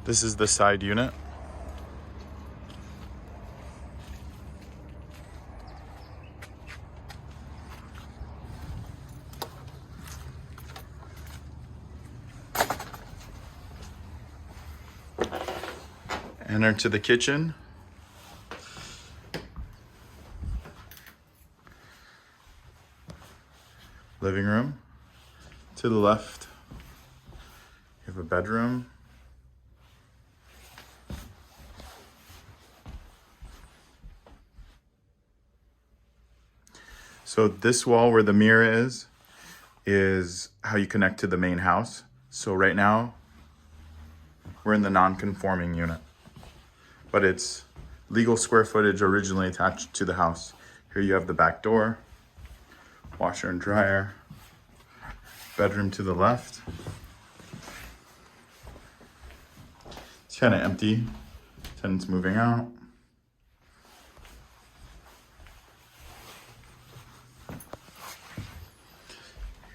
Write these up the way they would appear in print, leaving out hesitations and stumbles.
This is the side unit. Enter to the kitchen. Living room. To the left, you have a bedroom. So this wall where the mirror is how you connect to the main house. So right now, we're in the non-conforming unit, but it's legal square footage originally attached to the house. Here you have the back door, washer and dryer, bedroom to the left. It's kind of empty, tenants moving out.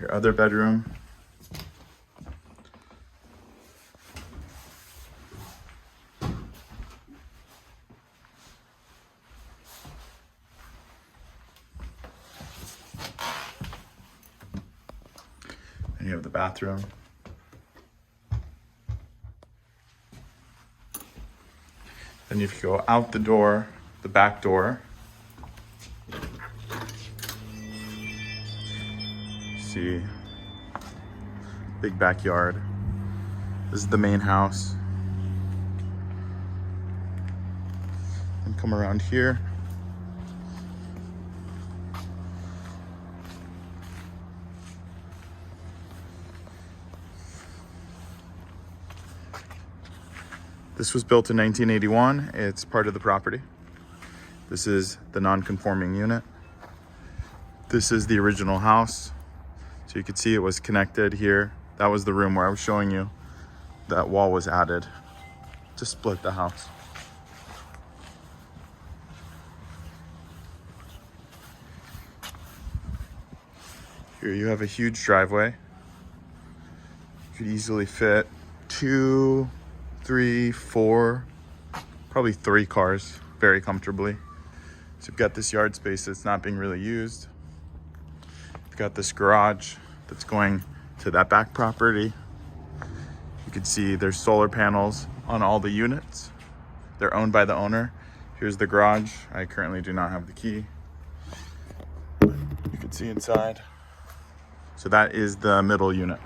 Your other bedroom. And you have the bathroom. Then if you go out the door, the back door, see big backyard. This is the main house. And come around here. This was built in 1981. It's part of the property. This is the non-conforming unit. This is the original house. So you can see it was connected here. That was the room where I was showing you. That wall was added to split the house. Here you have a huge driveway. You could easily fit 2, 3, 4, probably 3 cars very comfortably. So you've got this yard space that's not being really used. You've got this garage that's going to that back property. You can see there's solar panels on all the units. They're owned by the owner. Here's the garage. I currently do not have the key. You can see inside. So that is the middle unit.